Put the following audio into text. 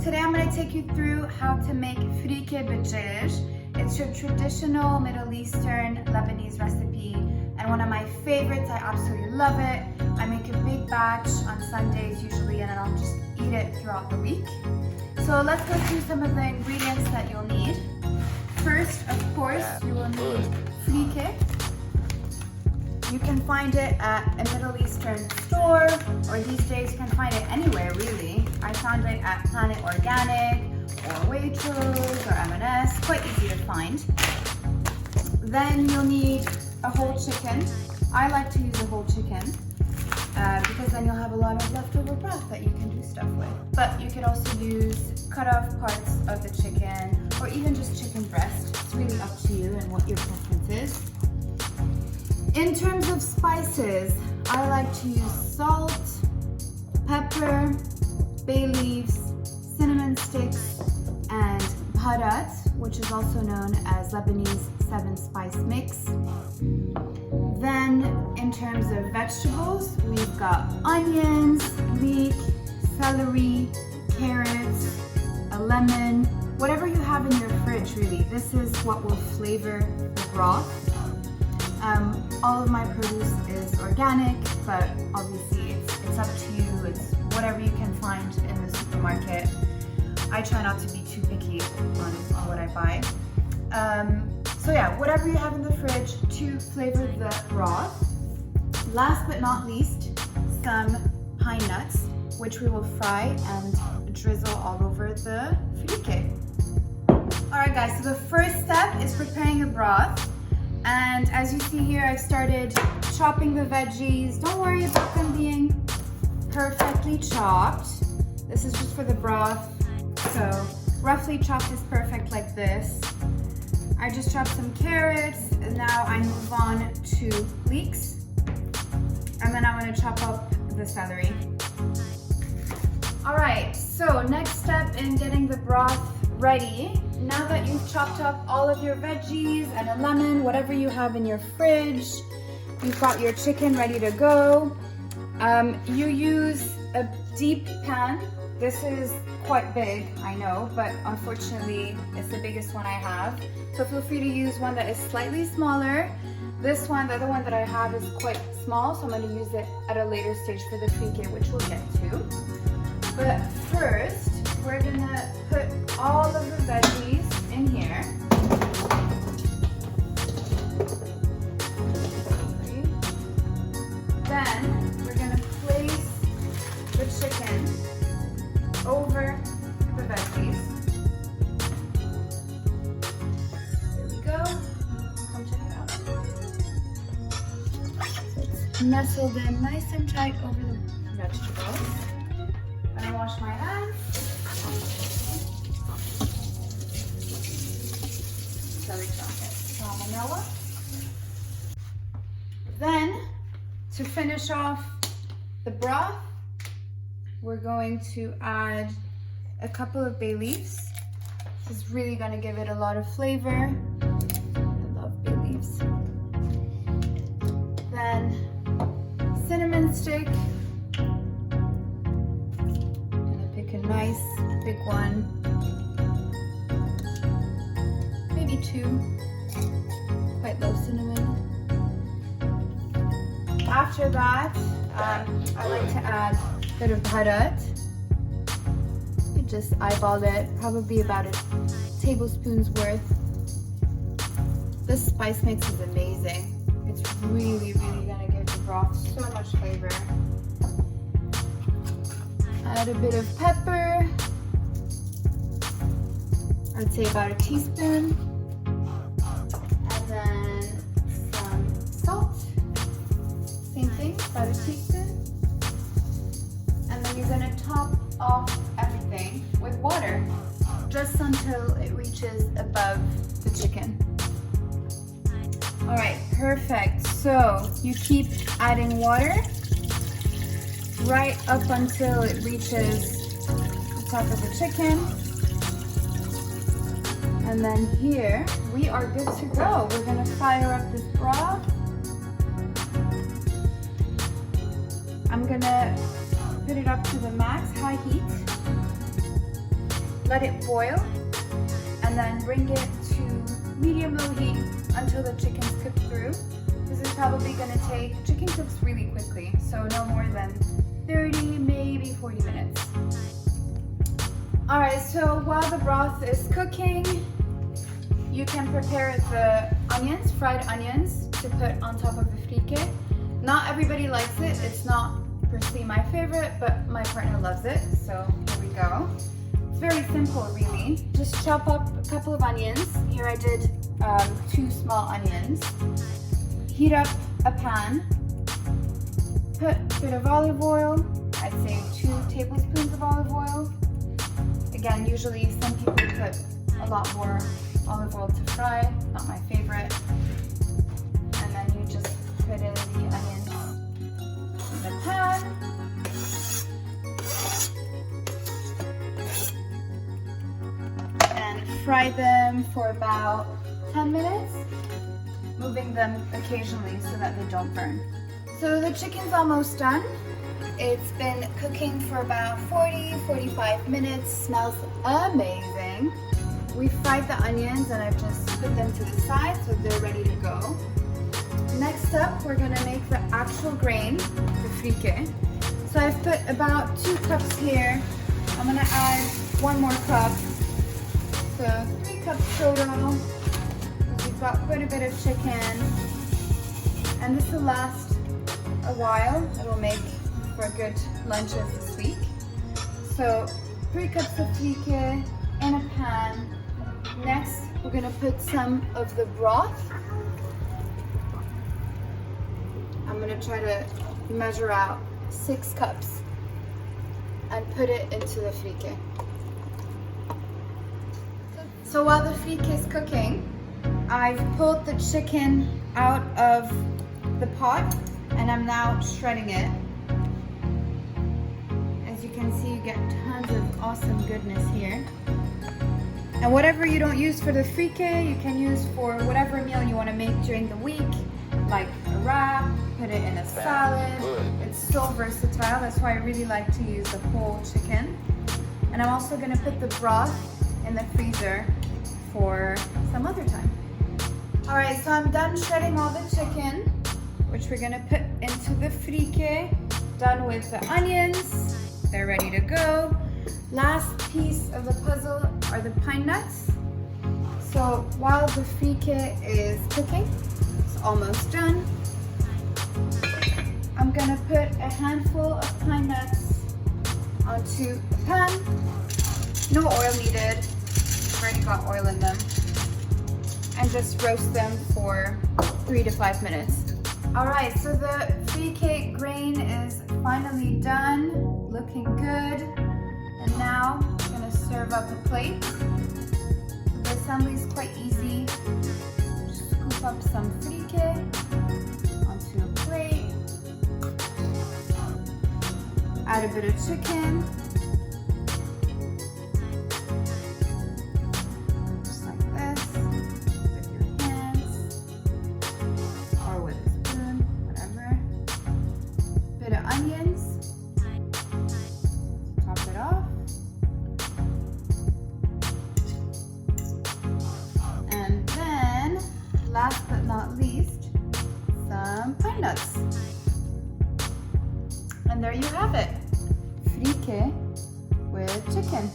Today I'm going to take you through how to make Freekeh Djaj. It's your traditional Middle Eastern Lebanese recipe and one of my favorites. I absolutely love it. I make a big batch on Sundays usually and then I'll just eat it throughout the week. So let's go through some of the ingredients that you'll need. First, of course, you will need Freekeh. You can find it at a Middle Eastern store, or these days you can find it anywhere really. I found it at Planet Organic, or Waitrose, or M&S, quite easy to find. Then you'll need a whole chicken. I like to use a whole chicken because then you'll have a lot of leftover broth that you can do stuff with. But you could also use cut off parts of the chicken, or even just chicken breast. It's really up to you and what your preference is. In terms of spices, I like to use salt, pepper, bay leaves, cinnamon sticks, and Bharat, which is also known as Lebanese 7-spice mix. Then, in terms of vegetables, we've got onions, leek, celery, carrots, a lemon, whatever you have in your fridge really. This is what will flavor the broth. All of my produce is organic, but obviously it's up to you. It's whatever you can find in the supermarket. I try not to be too picky on what I buy. So yeah, whatever you have in the fridge to flavor the broth. Last but not least, some pine nuts, which we will fry and drizzle all over the freekeh. Alright guys, so the first step is preparing your broth. And as you see here, I've started chopping the veggies. Don't worry about them being perfectly chopped. This is just for the broth. So roughly chopped is perfect like this. I just chopped some carrots, and now I move on to leeks. And then I'm gonna chop up the celery. All right, so next step in getting the broth ready. Now that you've chopped up all of your veggies and a lemon, whatever you have in your fridge, you've got your chicken ready to go. You use a deep pan. This is quite big, I know, but unfortunately it's the biggest one I have. So feel free to use one that is slightly smaller. This one, the other one that I have, is quite small, so I'm going to use it at a later stage for the freekeh, which we'll get to. But first, we're gonna put all of the veggies in here. Then we're gonna place the chicken over the veggies. There we go. Come check it out. It's nestled in nice and tight over the vegetables. I'm gonna wash my hands. Salmonella. Then, to finish off the broth, we're going to add a couple of bay leaves. This is really going to give it a lot of flavor. I love bay leaves. Then, cinnamon stick. I'm going to pick a nice big one. Maybe two. Quite low cinnamon. After that, I like to add a bit of Bharat. You just eyeball it, probably about a tablespoon's worth. This spice mix is amazing. It's really, really gonna give the broth so much flavor. Add a bit of pepper. I'd say about a teaspoon. Then some salt, same thing, about a teaspoon. And then you're gonna top off everything with water, just until it reaches above the chicken. All right, perfect. So you keep adding water right up until it reaches the top of the chicken. And then here, we are good to go. We're gonna fire up this broth. I'm gonna put it up to the max high heat. let it boil, and then bring it to medium-low heat until the chicken's cooked through. This is probably going to take, chicken cooks really quickly, so no more than 30, maybe 40 minutes. Alright, so while the broth is cooking, you can prepare the onions, fried onions, to put on top of the freekeh. Not everybody likes it. It's not personally my favorite, but my partner loves it, so here we go. It's very simple, really. Just chop up a couple of onions. Here I did 2 small onions. Heat up a pan. Put a bit of olive oil. I'd say 2 tablespoons of olive oil. Again, usually some people put a lot more olive oil to fry. Not my favorite. And then you just put in the onions in the pan. And fry them for about 10 minutes, moving them occasionally so that they don't burn. So the chicken's almost done. It's been cooking for about 40-45 minutes. Smells amazing. We fried the onions and I've just put them to the side so they're ready to go. Next up, we're gonna make the actual grain, the freekeh. So I've put about 2 cups here. I'm gonna add 1 more cup. So 3 cups total. We've got quite a bit of chicken. And this will last a while. It'll make for a good lunch of this week. So 3 cups of freekeh in a pan. Next, we're gonna put some of the broth. I'm gonna try to measure out 6 cups and put it into the freekeh. So while the freekeh is cooking, I've pulled the chicken out of the pot and I'm now shredding it. As you can see, you get tons of awesome goodness here. And whatever you don't use for the freekeh, you can use for whatever meal you want to make during the week, like a wrap, put it in a salad. It's so versatile. That's why I really like to use the whole chicken. And I'm also going to put the broth in the freezer for some other time. Alright, so I'm done shredding all the chicken, which we're going to put into the freekeh. Done with the onions. They're ready to go. Last piece of the puzzle are the pine nuts. So while the freekeh is cooking, it's almost done. I'm gonna put a handful of pine nuts onto the pan. No oil needed. I've already got oil in them. And just roast them for 3 to 5 minutes. Alright, so the freekeh grain is finally done. Looking good. And now I'm going to serve up a plate. The assembly is quite easy. Just scoop up some freekeh onto a plate. Add a bit of chicken. Just like this. With your hands. Or with a spoon, whatever. Bit of onions. Top it off. And then, last but not least, some pine nuts. And there you have it. Freekeh with chicken.